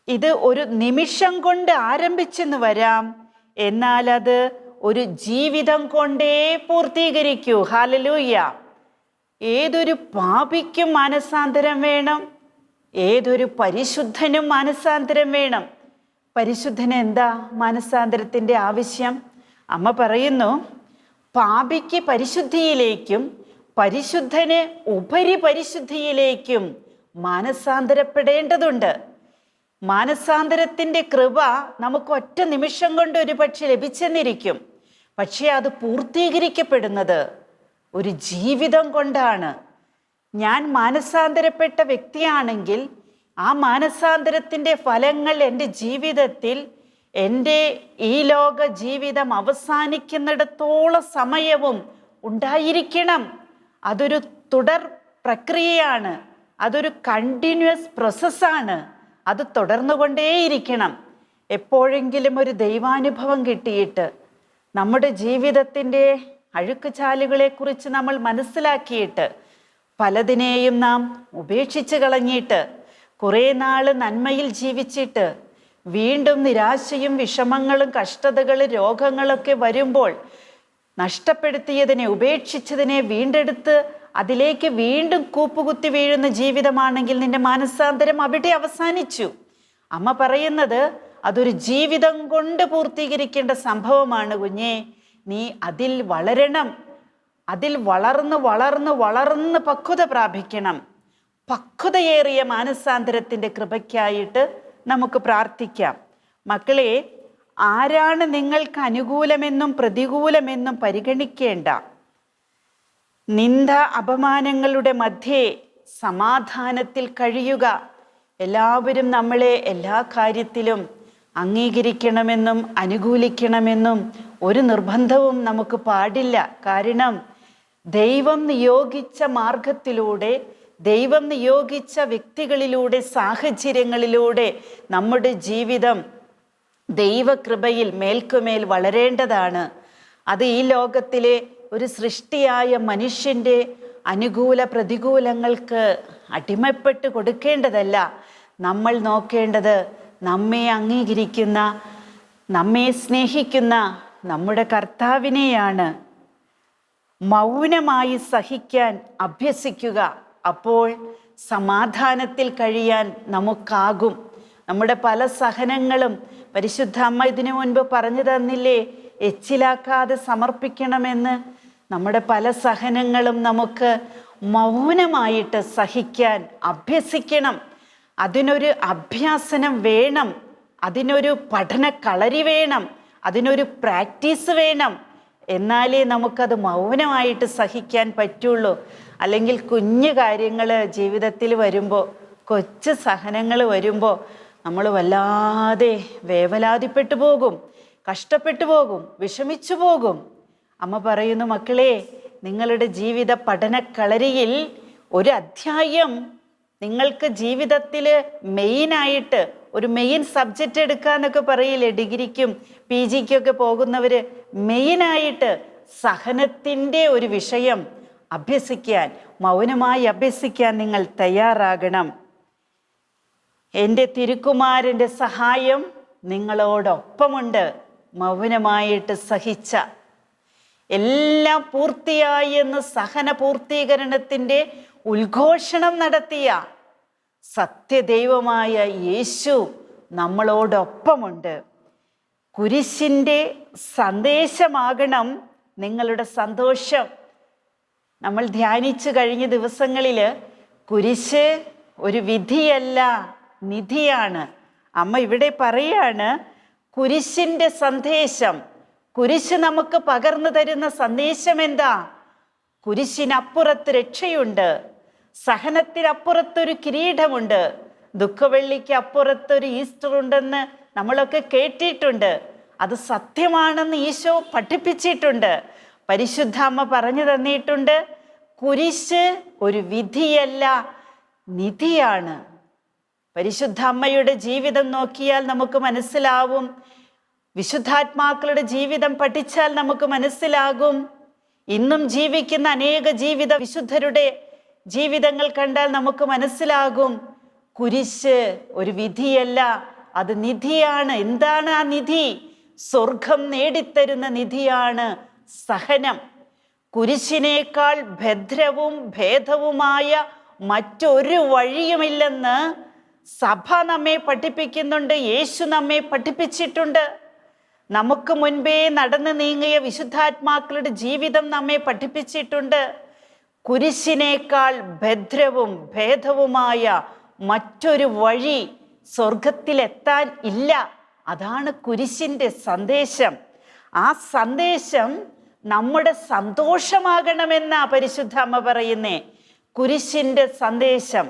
ഇത് ഒരു നിമിഷം കൊണ്ട് ആരംഭിച്ചെന്ന് വരാം, എന്നാൽ അത് ഒരു ജീവിതം കൊണ്ടേ പൂർത്തീകരിക്കൂ. ഹല്ലേലൂയ. ഏതൊരു പാപിക്കും മാനസാന്തരം വേണം, ഏതൊരു പരിശുദ്ധനും മാനസാന്തരം വേണം. പരിശുദ്ധന് എന്താ മാനസാന്തരത്തിൻ്റെ ആവശ്യം? അമ്മ പറയുന്നു, പാപിക്ക് പരിശുദ്ധിയിലേക്കും പരിശുദ്ധന് ഉപരി പരിശുദ്ധിയിലേക്കും മാനസാന്തരപ്പെടേണ്ടതുണ്ട്. മാനസാന്തരത്തിൻ്റെ കൃപ നമുക്ക് ഒറ്റ നിമിഷം കൊണ്ട് ഒരു പക്ഷെ ലഭിച്ചെന്നിരിക്കും, പക്ഷേ അത് പൂർത്തീകരിക്കപ്പെടുന്നത് ഒരു ജീവിതം കൊണ്ടാണ്. ഞാൻ മാനസാന്തരപ്പെട്ട വ്യക്തിയാണെങ്കിൽ ആ മാനസാന്തരത്തിൻ്റെ ഫലങ്ങൾ എൻ്റെ ജീവിതത്തിൽ, എൻ്റെ ഈ ലോക ജീവിതം അവസാനിക്കുന്നിടത്തോളം സമയവും ഉണ്ടായിരിക്കണം. അതൊരു തുടർ പ്രക്രിയയാണ്, അതൊരു കണ്ടിന്യൂസ് പ്രോസസ്സാണ്. അത് തുടർന്നുകൊണ്ടേയിരിക്കണം. എപ്പോഴെങ്കിലും ഒരു ദൈവാനുഭവം കിട്ടിയിട്ട് നമ്മുടെ ജീവിതത്തിൻ്റെ അഴുക്കുചാലുകളെക്കുറിച്ച് നമ്മൾ മനസ്സിലാക്കിയിട്ട് പലതിനെയും നാം ഉപേക്ഷിച്ച് കളഞ്ഞിട്ട് കുറേ നാൾ നന്മയിൽ ജീവിച്ചിട്ട് വീണ്ടും നിരാശയും വിഷമങ്ങളും കഷ്ടതകളും രോഗങ്ങളൊക്കെ വരുമ്പോൾ നഷ്ടപ്പെടുത്തിയതിനെ, ഉപേക്ഷിച്ചതിനെ വീണ്ടെടുത്ത് അതിലേക്ക് വീണ്ടും കൂപ്പുകുത്തി വീഴുന്ന ജീവിതമാണെങ്കിൽ നിന്റെ മാനസാന്തരം അവിടെ അവസാനിച്ചു. അമ്മ പറയുന്നത് അതൊരു ജീവിതം കൊണ്ട് പൂർത്തീകരിക്കേണ്ട സംഭവമാണ് കുഞ്ഞേ. നീ അതിൽ വളരണം, അതിൽ വളർന്ന് വളർന്ന് വളർന്ന് പക്വത പ്രാപിക്കണം. പക്വതയേറിയ മാനസാന്തരത്തിൻ്റെ കൃപയ്ക്കായിട്ട് നമുക്ക് പ്രാർത്ഥിക്കാം. മക്കളെ, ആരാണ് നിങ്ങൾക്ക് അനുകൂലമെന്നും പ്രതികൂലമെന്നും പരിഗണിക്കേണ്ട. നിന്ദ അപമാനങ്ങളുടെ മധ്യേ സമാധാനത്തിൽ കഴിയുക. എല്ലാവരും നമ്മളെ എല്ലാ കാര്യത്തിലും അംഗീകരിക്കണമെന്നും അനുകൂലിക്കണമെന്നും ഒരു നിർബന്ധവും നമുക്ക് പാടില്ല. കാരണം ദൈവം നിയോഗിച്ച മാർഗത്തിലൂടെ, ദൈവം നിയോഗിച്ച വ്യക്തികളിലൂടെ, സാഹചര്യങ്ങളിലൂടെ നമ്മുടെ ജീവിതം ദൈവകൃപയിൽ മേൽക്കുമേൽ വളരേണ്ടതാണ്. അത് ഈ ലോകത്തിലെ ഒരു സൃഷ്ടിയായ മനുഷ്യൻ്റെ അനുകൂല പ്രതികൂലങ്ങൾക്ക് അടിമപ്പെട്ട് കൊടുക്കേണ്ടതല്ല. നമ്മൾ നോക്കേണ്ടത് നമ്മെ അംഗീകരിക്കുന്ന, നമ്മെ സ്നേഹിക്കുന്ന നമ്മുടെ കർത്താവിനെയാണ്. മൗനമായി സഹിക്കാൻ അഭ്യസിക്കുക. അപ്പോൾ സമാധാനത്തിൽ കഴിയാൻ നമുക്കാകും. നമ്മുടെ പല സഹനങ്ങളും പരിശുദ്ധ അമ്മ ഇതിനു മുൻപ് പറഞ്ഞു തന്നില്ലേ, എച്ചിലാക്കാതെ സമർപ്പിക്കണമെന്ന്. നമ്മുടെ പല സഹനങ്ങളും നമുക്ക് മൗനമായിട്ട് സഹിക്കാൻ അഭ്യസിക്കണം. അതിനൊരു അഭ്യാസനം വേണം, അതിനൊരു പഠന കളരി വേണം, അതിനൊരു പ്രാക്ടീസ് വേണം. എന്നാലേ നമുക്കത് മൗനമായിട്ട് സഹിക്കാൻ പറ്റുള്ളൂ. അല്ലെങ്കിൽ കുഞ്ഞു കാര്യങ്ങൾ ജീവിതത്തിൽ വരുമ്പോൾ, കൊച്ചു സഹനങ്ങൾ വരുമ്പോൾ നമ്മൾ വല്ലാതെ വേവലാതിപ്പെട്ടു പോകും, കഷ്ടപ്പെട്ടു പോകും, വിഷമിച്ചു പോകും. അമ്മ പറയുന്നു, മക്കളെ, നിങ്ങളുടെ ജീവിത പഠനക്കളരിയിൽ ഒരു അധ്യായം നിങ്ങൾക്ക് ജീവിതത്തിൽ മെയിനായിട്ട് ഒരു മെയിൻ സബ്ജക്റ്റ് എടുക്കാന്നൊക്കെ പറയില്ലേ, ഡിഗ്രിക്കും PGക്കും ഒക്കെ പോകുന്നവർ മെയിനായിട്ട് സഹനത്തിൻ്റെ ഒരു വിഷയം അഭ്യസിക്കാൻ, മൗനമായി അഭ്യസിക്കാൻ നിങ്ങൾ തയ്യാറാകണം. എൻ്റെ തിരുക്കുമാരൻ്റെ സഹായം നിങ്ങളോടൊപ്പമുണ്ട്. മൗനമായിട്ട് സഹിച്ച, എല്ലാം പൂർത്തിയായി എന്ന് സഹന പൂർത്തീകരണത്തിൻ്റെ ഉദ്ഘോഷണം നടത്തിയ സത്യദൈവമായ യേശു നമ്മളോടൊപ്പമുണ്ട്. കുരിശിൻ്റെ സന്ദേശമാകണം നിങ്ങളുടെ സന്തോഷം. നമ്മൾ ധ്യാനിച്ചു കഴിഞ്ഞ ദിവസങ്ങളിൽ കുരിശ് ഒരു വിധിയല്ല, നിധിയാണ്. അമ്മ ഇവിടെ പറയാണ്, കുരിശിൻ്റെ സന്ദേശം, കുരിശ് നമുക്ക് പകർന്നു തരുന്ന സന്ദേശം എന്താ? കുരിശിനപ്പുറത്ത് രക്ഷയുണ്ട്, സഹനത്തിനപ്പുറത്തൊരു കിരീടമുണ്ട്, ദുഃഖവെള്ളിക്ക് അപ്പുറത്തൊരു ഈസ്റ്റർ ഉണ്ടെന്ന് നമ്മളൊക്കെ കേട്ടിട്ടുണ്ട്. അത് സത്യമാണെന്ന് ഈശോ പഠിപ്പിച്ചിട്ടുണ്ട്. പരിശുദ്ധ അമ്മ പറഞ്ഞു തന്നിട്ടുണ്ട്, കുരിശ് ഒരു വിധിയല്ല, നിധിയാണ്. പരിശുദ്ധ അമ്മയുടെ ജീവിതം നോക്കിയാൽ നമുക്ക് മനസ്സിലാവും, വിശുദ്ധാത്മാക്കളുടെ ജീവിതം പഠിച്ചാൽ നമുക്ക് മനസ്സിലാകും, ഇന്നും ജീവിക്കുന്ന അനേക ജീവിത വിശുദ്ധരുടെ ജീവിതങ്ങൾ കണ്ടാൽ നമുക്ക് മനസ്സിലാകും, കുരിശ് ഒരു വിധിയല്ല, അത് നിധിയാണ്. എന്താണ് ആ നിധി? സ്വർഗം നേടിത്തരുന്ന നിധിയാണ് സഹനം. കുരിശിനേക്കാൾ ഭദ്രവും ഭേദവുമായ മറ്റൊരു വഴിയുമില്ലെന്ന് സഭ നമ്മെ പഠിപ്പിക്കുന്നുണ്ട്, യേശു നമ്മെ പഠിപ്പിച്ചിട്ടുണ്ട്. നമുക്ക് മുൻപേ നടന്നു നീങ്ങിയ വിശുദ്ധാത്മാക്കളുടെ ജീവിതം നമ്മെ പഠിപ്പിച്ചിട്ടുണ്ട്. കുരിശിനേക്കാൾ ഭദ്രവും ഭേദവുമായ മറ്റൊരു വഴി സ്വർഗത്തിലെത്താൻ ഇല്ല. അതാണ് കുരിശിൻ്റെ സന്ദേശം. ആ സന്ദേശം നമ്മുടെ സന്തോഷമാകണമെന്നാ പരിശുദ്ധ അമ്മ പറയുന്നേ. കുരിശിൻ്റെ സന്ദേശം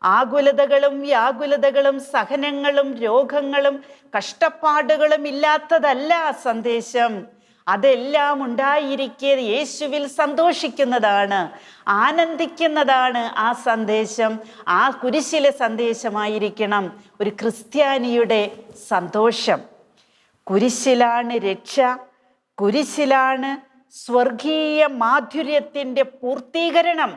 ആകുലതകളും വ്യാകുലതകളും സഹനങ്ങളും രോഗങ്ങളും കഷ്ടപ്പാടുകളും ഇല്ലാത്തതല്ല ആ സന്ദേശം. അതെല്ലാം ഉണ്ടായിരിക്കെ യേശുവിൽ സന്തോഷിക്കുന്നതാണ്, ആനന്ദിക്കുന്നതാണ് ആ സന്ദേശം. ആ കുരിശിലെ സന്ദേശമായിരിക്കണം ഒരു ക്രിസ്ത്യാനിയുടെ സന്തോഷം. കുരിശിലാണ് രക്ഷ, കുരിശിലാണ് സ്വർഗീയ മാധുര്യത്തിൻ്റെ പൂർത്തീകരണം.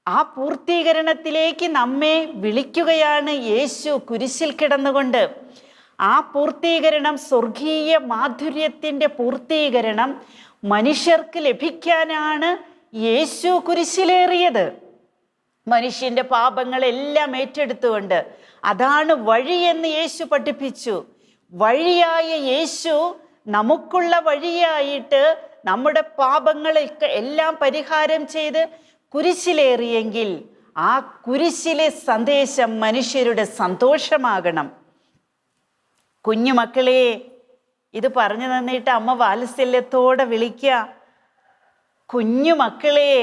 ആ പൂർത്തീകരണത്തിലേക്ക് നമ്മെ വിളിക്കുകയാണ് യേശു കുരിശിൽ കിടന്നുകൊണ്ട്. ആ പൂർത്തീകരണം, സ്വർഗീയ മാധുര്യത്തിൻ്റെ പൂർത്തീകരണം മനുഷ്യർക്ക് ലഭിക്കാനാണ് യേശു കുരിശിലേറിയത്. മനുഷ്യൻ്റെ പാപങ്ങളെല്ലാം ഏറ്റെടുത്തുകൊണ്ട് അതാണ് വഴിയെന്ന് യേശു പഠിപ്പിച്ചു. വഴിയായ യേശു നമുക്കുള്ള വഴിയായിട്ട് നമ്മുടെ പാപങ്ങളൊക്കെ എല്ലാം പരിഹാരം ചെയ്ത് കുരിശിലേറിയെങ്കിൽ ആ കുരിശിലെ സന്ദേശം മനുഷ്യരുടെ സന്തോഷമാകണം. കുഞ്ഞുമക്കളെ, ഇത് പറഞ്ഞു തന്നിട്ട് അമ്മ വാത്സല്യത്തോടെ വിളിക്കുക, കുഞ്ഞുമക്കളെ,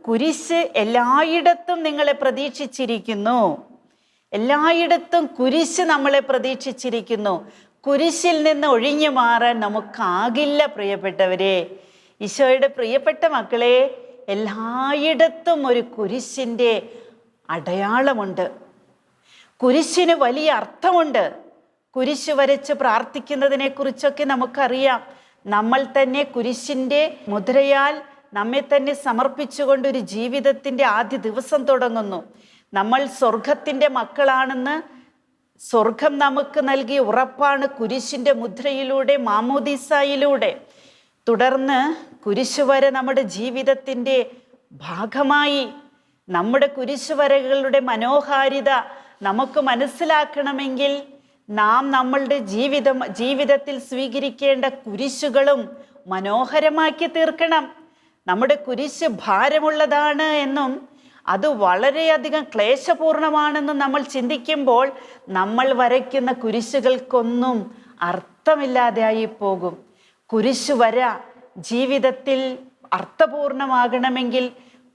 കുരിശ് എല്ലായിടത്തും നിങ്ങളെ പ്രതീക്ഷിച്ചിരിക്കുന്നു. എല്ലായിടത്തും കുരിശ് നമ്മളെ പ്രതീക്ഷിച്ചിരിക്കുന്നു. കുരിശിൽ നിന്ന് ഒഴിഞ്ഞു മാറാൻ നമുക്കാകില്ല പ്രിയപ്പെട്ടവരെ. ഈശോയുടെ പ്രിയപ്പെട്ട മക്കളെ, എല്ലായിടത്തും ഒരു കുരിശിൻ്റെ അടയാളമുണ്ട്. കുരിശിന് വലിയ അർത്ഥമുണ്ട്. കുരിശ് വരച്ച് പ്രാർത്ഥിക്കുന്നതിനെ കുറിച്ചൊക്കെ നമുക്കറിയാം. നമ്മൾ തന്നെ കുരിശിൻ്റെ മുദ്രയാൽ നമ്മെ തന്നെ സമർപ്പിച്ചുകൊണ്ട് ഒരു ജീവിതത്തിൻ്റെ ആദ്യ ദിവസം തുടങ്ങുന്നു. നമ്മൾ സ്വർഗത്തിൻ്റെ മക്കളാണെന്ന് സ്വർഗം നമുക്ക് നൽകിയ ഉറപ്പാണ് കുരിശിൻ്റെ മുദ്രയിലൂടെ, മാമോദീസായിലൂടെ. തുടർന്ന് കുരിശുവര നമ്മുടെ ജീവിതത്തിൻ്റെ ഭാഗമായി. നമ്മുടെ കുരിശുവരകളുടെ മനോഹാരിത നമുക്ക് മനസ്സിലാക്കണമെങ്കിൽ നാം നമ്മളുടെ ജീവിതത്തിൽ സ്വീകരിക്കേണ്ട കുരിശുകളും മനോഹരമാക്കി തീർക്കണം. നമ്മുടെ കുരിശ് ഭാരമുള്ളതാണ് എന്നും അത് വളരെയധികം ക്ലേശപൂർണമാണെന്നും നമ്മൾ ചിന്തിക്കുമ്പോൾ നമ്മൾ വരയ്ക്കുന്ന കുരിശുകൾക്കൊന്നും അർത്ഥമില്ലാതെയായി പോകും. കുരിശുവര ജീവിതത്തിൽ അർത്ഥപൂർണമാകണമെങ്കിൽ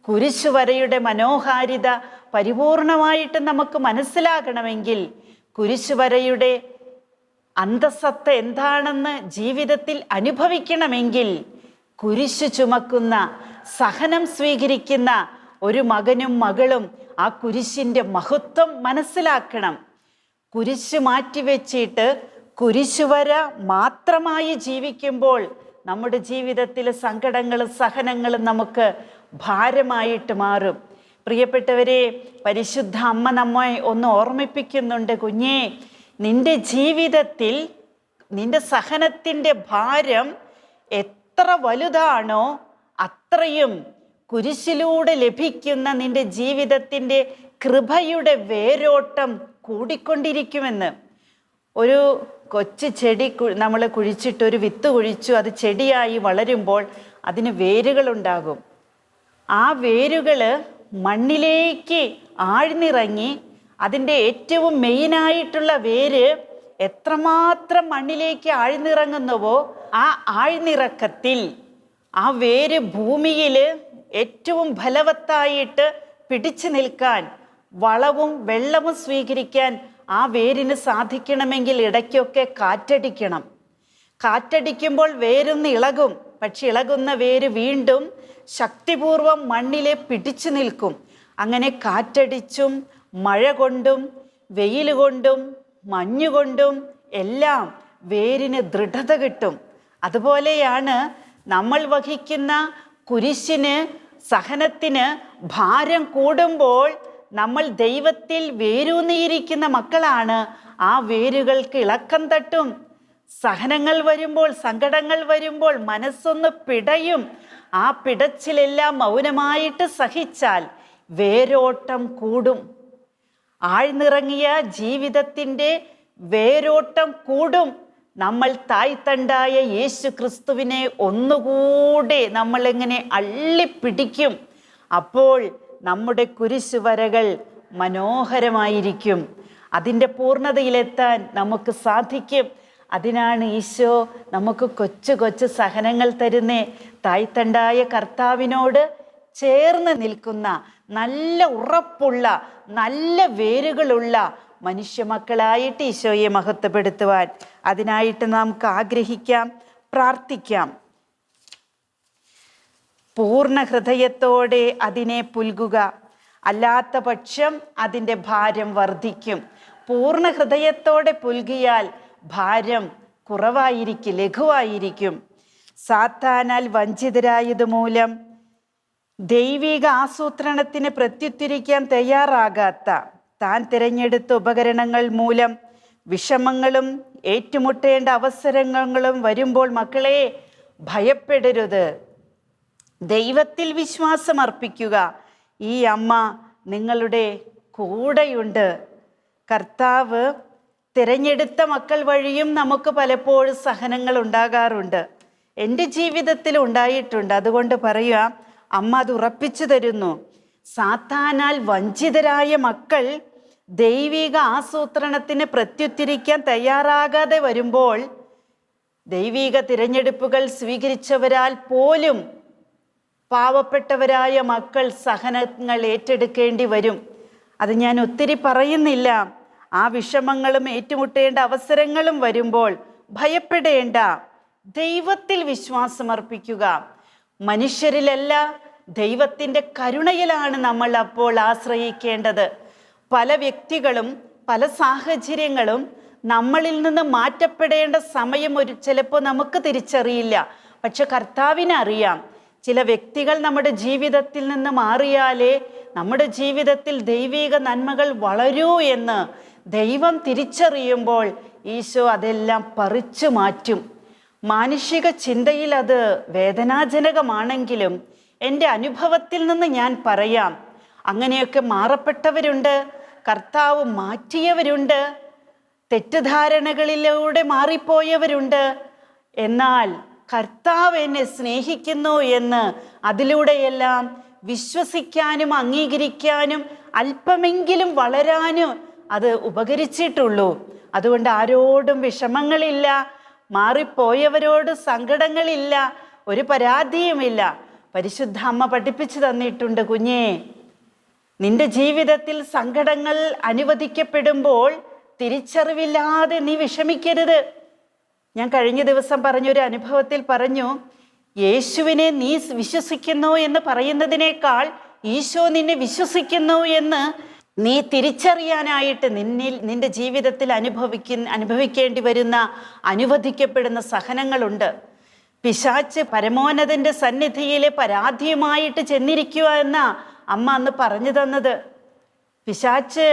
കുരിശുവരയുടെ മനോഹാരിത പരിപൂർണമായിട്ട് നമുക്ക് മനസ്സിലാകണമെങ്കിൽ, കുരിശുവരയുടെ അന്തസത്ത എന്താണെന്ന് ജീവിതത്തിൽ അനുഭവിക്കണമെങ്കിൽ, കുരിശു ചുമക്കുന്ന, സഹനം സ്വീകരിക്കുന്ന ഒരു മകനും മകളും ആ കുരിശിൻ്റെ മഹത്വം മനസ്സിലാക്കണം. കുരിശ് മാറ്റിവെച്ചിട്ട് കുരിശുവര മാത്രമായി ജീവിക്കുമ്പോൾ നമ്മുടെ ജീവിതത്തിലെ സങ്കടങ്ങളും സഹനങ്ങളും നമുക്ക് ഭാരമായിട്ട് മാറും. പ്രിയപ്പെട്ടവരെ, പരിശുദ്ധ അമ്മ നമ്മെ ഒന്ന് ഓർമ്മിപ്പിക്കുന്നുണ്ട്, കുഞ്ഞേ, നിന്റെ ജീവിതത്തിൽ നിന്റെ സഹനത്തിൻ്റെ ഭാരം എത്ര വലുതാണോ അത്രയും കുരിശിലൂടെ ലഭിക്കുന്ന നിന്റെ ജീവിതത്തിൻ്റെ കൃപയുടെ വേരോട്ടം കൂടിക്കൊണ്ടിരിക്കുമെന്ന്. ഒരു കൊച്ചു ചെടി നമ്മൾ കുഴിച്ചിട്ട് ഒരു വിത്ത് കുഴിച്ചു, അത് ചെടിയായി വളരുമ്പോൾ അതിന് വേരുകളുണ്ടാകും. ആ വേരുകൾ മണ്ണിലേക്ക് ആഴ്ന്നിറങ്ങി അതിൻ്റെ ഏറ്റവും മെയിനായിട്ടുള്ള വേര് എത്രമാത്രം മണ്ണിലേക്ക് ആഴ്ന്നിറങ്ങുന്നുവോ ആ ആഴ്ന്നിറക്കത്തിൽ ആ വേര് ഭൂമിയിൽ ഏറ്റവും ഫലവത്തായിട്ട് പിടിച്ചു നിൽക്കാൻ, വളവും വെള്ളവും സ്വീകരിക്കാൻ ആ വേരിന് സാധിക്കണമെങ്കിൽ ഇടയ്ക്കൊക്കെ കാറ്റടിക്കണം. കാറ്റടിക്കുമ്പോൾ വേരൊന്ന് ഇളകും, പക്ഷെ ഇളകുന്ന വേര് വീണ്ടും ശക്തിപൂർവം മണ്ണിലെ പിടിച്ചു നിൽക്കും. അങ്ങനെ കാറ്റടിച്ചും മഴ കൊണ്ടും വെയിൽ കൊണ്ടും മഞ്ഞുകൊണ്ടും എല്ലാം വേരിന് ദൃഢത കിട്ടും. അതുപോലെയാണ് നമ്മൾ വഹിക്കുന്ന കുരിശിന്, സഹനത്തിന് ഭാരം കൂടുമ്പോൾ നമ്മൾ ദൈവത്തിൽ വേരൂന്നിയിരിക്കുന്ന മക്കളാണ്. ആ വേരുകൾക്ക് ഇളക്കം തട്ടും. സഹനങ്ങൾ വരുമ്പോൾ, സങ്കടങ്ങൾ വരുമ്പോൾ മനസ്സൊന്ന് പിടയും. ആ പിടച്ചിലെല്ലാം മൗനമായിട്ട് സഹിച്ചാൽ വേരോട്ടം കൂടും. ആഴ്ന്നിറങ്ങിയ ജീവിതത്തിൻ്റെ വേരോട്ടം കൂടും. നമ്മൾ തായ്തണ്ടായ യേശു ക്രിസ്തുവിനെ ഒന്നുകൂടെ നമ്മളെങ്ങനെ അള്ളിപ്പിടിക്കും. അപ്പോൾ നമ്മുടെ കുരിശുവരകൾ മനോഹരമായിരിക്കും. അതിൻ്റെ പൂർണ്ണതയിലെത്താൻ നമുക്ക് സാധിക്കും. അതിനാണ് ഈശോ നമുക്ക് കൊച്ചു കൊച്ചു സഹനങ്ങൾ തരുന്നേ. തായ്തണ്ടായ കർത്താവിനോട് ചേർന്ന് നിൽക്കുന്ന, നല്ല ഉറപ്പുള്ള, നല്ല വേരുകളുള്ള മനുഷ്യമക്കളായിട്ട് ഈശോയെ മഹത്വപ്പെടുത്തുവാൻ അതിനായിട്ട് നമുക്ക് ആഗ്രഹിക്കാം, പ്രാർത്ഥിക്കാം. പൂർണ്ണ ഹൃദയത്തോടെ അതിനെ പുൽകുക, അല്ലാത്ത പക്ഷം അതിൻ്റെ ഭാരം വർദ്ധിക്കും. പൂർണ്ണ ഹൃദയത്തോടെ പുൽകിയാൽ ഭാരം കുറവായിരിക്കും, ലഘുവായിരിക്കും. സാത്താനാൽ വഞ്ചിതരായതുമൂലം ദൈവിക ആസൂത്രണത്തിന് പ്രത്യുത്തരിക്കാൻ തയ്യാറാകാത്ത താൻ തിരഞ്ഞെടുത്ത ഉപകരണങ്ങൾ മൂലം വിഷമങ്ങളും ഏറ്റുമുട്ടേണ്ട അവസരങ്ങളും വരുമ്പോൾ മക്കളെ ഭയപ്പെടരുത്. ദൈവത്തിൽ വിശ്വാസം അർപ്പിക്കുക. ഈ അമ്മ നിങ്ങളുടെ കൂടെയുണ്ട്. കർത്താവ് തിരഞ്ഞെടുത്ത മക്കൾ വഴിയും നമുക്ക് പലപ്പോഴും സഹനങ്ങൾ ഉണ്ടാകാറുണ്ട്. എൻ്റെ ജീവിതത്തിൽ ഉണ്ടായിട്ടുണ്ട്. അതുകൊണ്ട് പറയുക, അമ്മ അത് ഉറപ്പിച്ചു തരുന്നു. സാത്താനാൽ വഞ്ചിതരായ മക്കൾ ദൈവിക ആസൂത്രണത്തിന് പ്രത്യുത്തരിക്കാൻ തയ്യാറാകാതെ വരുമ്പോൾ, ദൈവിക തിരഞ്ഞെടുപ്പുകൾ സ്വീകരിച്ചവരാൽ പോലും പാവപ്പെട്ടവരായ മക്കൾ സഹനങ്ങൾ ഏറ്റെടുക്കേണ്ടി വരും. അത് ഞാൻ ഒത്തിരി പറയുന്നില്ല. ആ വിഷമങ്ങളും ഏറ്റുമുട്ടേണ്ട അവസരങ്ങളും വരുമ്പോൾ ഭയപ്പെടേണ്ട. ദൈവത്തിൽ വിശ്വാസം അർപ്പിക്കുക. മനുഷ്യരിലല്ല, ദൈവത്തിൻ്റെ കരുണയിലാണ് നമ്മൾ അപ്പോൾ ആശ്രയിക്കേണ്ടത്. പല വ്യക്തികളും പല സാഹചര്യങ്ങളും നമ്മളിൽ നിന്ന് മാറ്റപ്പെടേണ്ട സമയം ചിലപ്പോൾ നമുക്ക് തിരിച്ചറിയില്ല. പക്ഷെ കർത്താവിനറിയാം. ചില വ്യക്തികൾ നമ്മുടെ ജീവിതത്തിൽ നിന്ന് മാറിയാലേ നമ്മുടെ ജീവിതത്തിൽ ദൈവിക നന്മകൾ വളരൂ എന്ന് ദൈവം തിരിച്ചറിയുമ്പോൾ ഈശോ അതെല്ലാം പറിച്ചു മാറ്റും. മാനുഷിക ചിന്തയിൽ അത് വേദനാജനകമാണെങ്കിലും എൻ്റെ അനുഭവത്തിൽ നിന്ന് ഞാൻ പറയാം, അങ്ങനെയൊക്കെ മാറപ്പെട്ടവരുണ്ട്, കർത്താവ് മാറ്റിയവരുണ്ട്, തെറ്റിദ്ധാരണകളിലൂടെ മാറിപ്പോയവരുണ്ട്. എന്നാൽ കർത്താവ് എന്നെ സ്നേഹിക്കുന്നു എന്ന് അതിലൂടെയെല്ലാം വിശ്വസിക്കാനും അംഗീകരിക്കാനും അല്പമെങ്കിലും വളരാനും അത് ഉപകരിച്ചിട്ടുള്ളൂ. അതുകൊണ്ട് ആരോടും വിഷമങ്ങളില്ല, മാറിപ്പോയവരോട് സങ്കടങ്ങളില്ല, ഒരു പരാതിയുമില്ല. പരിശുദ്ധ അമ്മ പഠിപ്പിച്ചു തന്നിട്ടുണ്ട്, കുഞ്ഞേ, നിന്റെ ജീവിതത്തിൽ സങ്കടങ്ങൾ അനുവദിക്കപ്പെടുമ്പോൾ തിരിച്ചറിവില്ലാതെ നീ വിഷമിക്കരുത്. ഞാൻ കഴിഞ്ഞ ദിവസം പറഞ്ഞൊരു അനുഭവത്തിൽ പറഞ്ഞു, യേശുവിനെ നീ വിശ്വസിക്കുന്നു എന്ന് പറയുന്നതിനേക്കാൾ ഈശോ നിന്നെ വിശ്വസിക്കുന്നു എന്ന് നീ തിരിച്ചറിയാനായിട്ട് നിന്റെ ജീവിതത്തിൽ അനുഭവിക്കേണ്ടി വരുന്ന, അനുവദിക്കപ്പെടുന്ന സഹനങ്ങളുണ്ട്. പിശാച് പരമോന്നതന്റെ സന്നിധിയിൽ പരാതിയുമായിട്ട് ചെന്നിരിക്കുക എന്ന അമ്മ അന്ന് പറഞ്ഞു തന്നത്. പിശാച്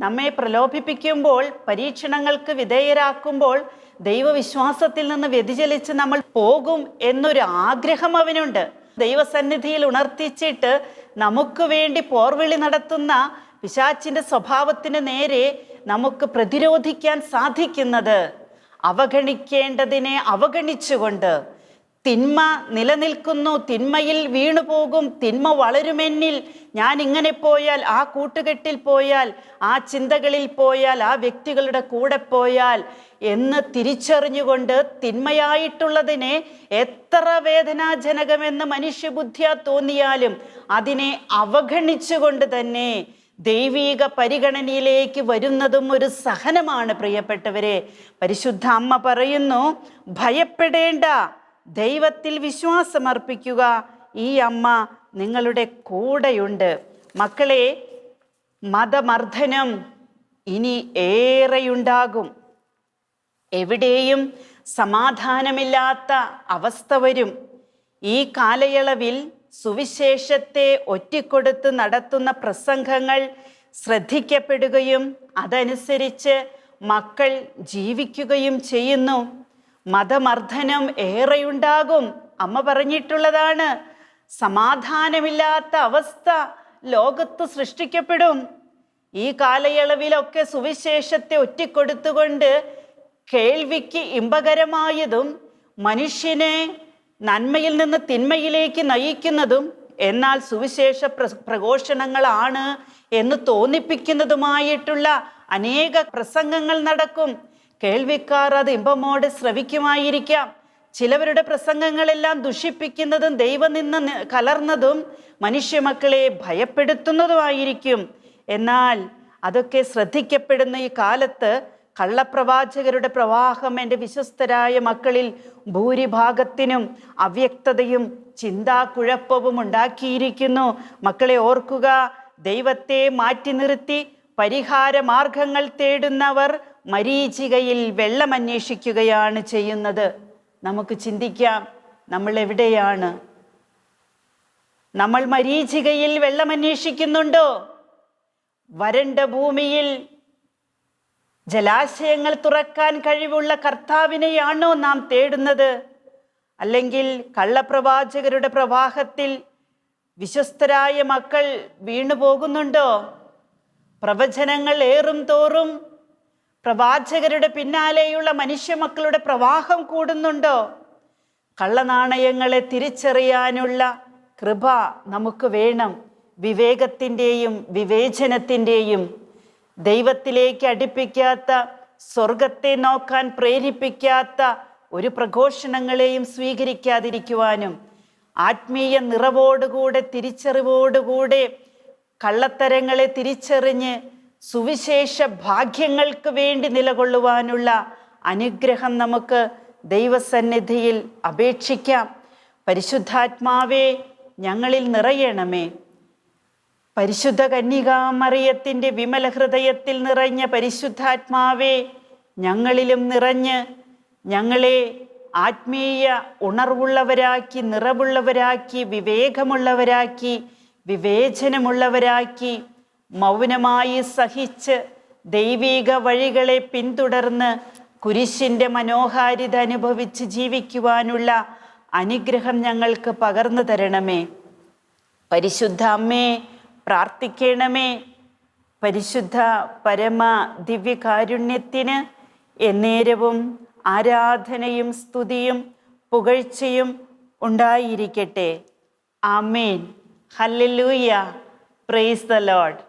നമ്മെ പ്രലോഭിപ്പിക്കുമ്പോൾ, പരീക്ഷണങ്ങൾക്ക് വിധേയരാക്കുമ്പോൾ ദൈവവിശ്വാസത്തിൽ നിന്ന് വ്യതിചലിച്ച് നമ്മൾ പോകും എന്നൊരു ആഗ്രഹം അവനുണ്ട്. ദൈവസന്നിധിയിൽ ഉണർത്തിച്ചിട്ട് നമുക്ക് വേണ്ടി പോർവിളി നടത്തുന്ന പിശാചിൻ്റെ സ്വഭാവത്തിന് നേരെ നമുക്ക് പ്രതിരോധിക്കാൻ സാധിക്കുന്നത് അവഗണിക്കേണ്ടതിനെ അവഗണിച്ചുകൊണ്ട്, തിന്മ നിലനിൽക്കുന്നു, തിന്മയിൽ വീണുപോകും, തിന്മ വളരുമെന്നിൽ, ഞാൻ ഇങ്ങനെ പോയാൽ, ആ കൂട്ടുകെട്ടിൽ പോയാൽ, ആ ചിന്തകളിൽ പോയാൽ, ആ വ്യക്തികളുടെ കൂടെ പോയാൽ എന്ന് തിരിച്ചറിഞ്ഞുകൊണ്ട് തിന്മയായിട്ടുള്ളതിനെ എത്ര വേദനാജനകമെന്ന് മനുഷ്യബുദ്ധിയാ തോന്നിയാലും അതിനെ അവഗണിച്ചുകൊണ്ട് തന്നെ ദൈവീക പരിഗണനയിലേക്ക് വരുന്നതും ഒരു സഹനമാണ് പ്രിയപ്പെട്ടവരെ. പരിശുദ്ധ അമ്മ പറയുന്നു, ഭയപ്പെടേണ്ട, ദൈവത്തിൽ വിശ്വാസമർപ്പിക്കുക, ഈ അമ്മ നിങ്ങളുടെ കൂടെയുണ്ട്. മക്കളെ, മതമർദ്ദനം ഇനി ഏറെയുണ്ടാകും. എവിടെയും സമാധാനമില്ലാത്ത അവസ്ഥ വരും. ഈ കാലയളവിൽ സുവിശേഷത്തെ ഒറ്റിക്കൊടുത്ത് നടത്തുന്ന പ്രസംഗങ്ങൾ ശ്രദ്ധിക്കപ്പെടുകയും അതനുസരിച്ച് മക്കൾ ജീവിക്കുകയും ചെയ്യുന്നു. മതമർദ്ദനം ഏറെയുണ്ടാകും. അമ്മ പറഞ്ഞിട്ടുള്ളതാണ്, സമാധാനമില്ലാത്ത അവസ്ഥ ലോകത്ത് സൃഷ്ടിക്കപ്പെടും. ഈ കാലയളവിലൊക്കെ സുവിശേഷത്തെ ഒറ്റിക്കൊടുത്തുകൊണ്ട് കേൾവിക്ക് ഇമ്പകരമായതും മനുഷ്യനെ നന്മയിൽ നിന്ന് തിന്മയിലേക്ക് നയിക്കുന്നതും എന്നാൽ സുവിശേഷ പ്രഘോഷണങ്ങളാണ് എന്ന് തോന്നിപ്പിക്കുന്നതുമായിട്ടുള്ള അനേക പ്രസംഗങ്ങൾ നടക്കും. കേൾവിക്കാർ അത് ഇമ്പമോടെ ശ്രവിക്കുമായിരിക്കാം. ചിലവരുടെ പ്രസംഗങ്ങളെല്ലാം ദുഷിപ്പിക്കുന്നതും ദൈവനിന്ദ കലർന്നതും മനുഷ്യമക്കളെ ഭയപ്പെടുത്തുന്നതുമായിരിക്കും. എന്നാൽ അതൊക്കെ ശ്രദ്ധിക്കപ്പെടുന്ന ഈ കാലത്ത് കള്ളപ്രവാചകരുടെ പ്രവാഹം എൻ്റെ വിശ്വസ്തരായ മക്കളിൽ ഭൂരിഭാഗത്തിനും അവ്യക്തതയും ചിന്താക്കുഴപ്പവും ഉണ്ടാക്കിയിരിക്കുന്നു. മക്കളെ ഓർക്കുക, ദൈവത്തെ മാറ്റി നിർത്തി പരിഹാര മാർഗങ്ങൾ തേടുന്നവർ മരീചികയിൽ വെള്ളം അന്വേഷിക്കുകയാണ് ചെയ്യുന്നത്. നമുക്ക് ചിന്തിക്കാം, നമ്മൾ എവിടെയാണ്? നമ്മൾ മരീചികയിൽ വെള്ളം അന്വേഷിക്കുന്നുണ്ടോ? വരണ്ട ഭൂമിയിൽ ജലാശയങ്ങൾ തുറക്കാൻ കഴിവുള്ള കർത്താവിനെയാണോ നാം തേടുന്നത്? അല്ലെങ്കിൽ കള്ളപ്രവാചകരുടെ പ്രവാഹത്തിൽ വിശ്വസ്തരായ മക്കൾ വീണുപോകുന്നുണ്ടോ? പ്രവചനങ്ങൾ ഏറും തോറും പ്രവാചകരുടെ പിന്നാലെയുള്ള മനുഷ്യമക്കളുടെ പ്രവാഹം കൂടുന്നുണ്ടോ? കള്ളനാണയങ്ങളെ തിരിച്ചറിയാനുള്ള കൃപ നമുക്ക് വേണം. വിവേകത്തിൻ്റെയും വിവേചനത്തിൻ്റെയും ദൈവത്തിലേക്ക് അടുപ്പിക്കാത്ത, സ്വർഗത്തെ നോക്കാൻ പ്രേരിപ്പിക്കാത്ത ഒരു പ്രഘോഷണങ്ങളെയും സ്വീകരിക്കാതിരിക്കുവാനും ആത്മീയ നിറവോടുകൂടെ തിരിച്ചറിവോടുകൂടെ കള്ളത്തരങ്ങളെ തിരിച്ചറിഞ്ഞ് സുവിശേഷ ഭാഗ്യങ്ങൾക്ക് വേണ്ടി നിലകൊള്ളുവാനുള്ള അനുഗ്രഹം നമുക്ക് ദൈവസന്നിധിയിൽ അപേക്ഷിക്കാം. പരിശുദ്ധാത്മാവേ, ഞങ്ങളിൽ നിറയണമേ. പരിശുദ്ധ കന്യകാമറിയത്തിൻ്റെ വിമല ഹൃദയത്തിൽ നിറഞ്ഞ പരിശുദ്ധാത്മാവേ, ഞങ്ങളിലും നിറഞ്ഞ് ഞങ്ങളെ ആത്മീയ ഉണർവുള്ളവരാക്കി, നിറവുള്ളവരാക്കി, വിവേകമുള്ളവരാക്കി, വിവേചനമുള്ളവരാക്കി, മൗനമായി സഹിച്ച് ദൈവിക വഴികളെ പിന്തുടർന്ന് കുരിശിൻ്റെ മനോഹാരിത അനുഭവിച്ച് ജീവിക്കുവാനുള്ള അനുഗ്രഹം ഞങ്ങൾക്ക് പകർന്നു തരണമേ. പരിശുദ്ധ അമ്മേ, പ്രാർത്ഥിക്കണമേ. പരിശുദ്ധ പരമ ദിവ്യകാരുണ്യത്തിന് എന്നേരവും ആരാധനയും സ്തുതിയും പുകഴ്ചയും ഉണ്ടായിരിക്കട്ടെ. ആമേൻ. ഹല്ലേലൂയ. Praise the Lord.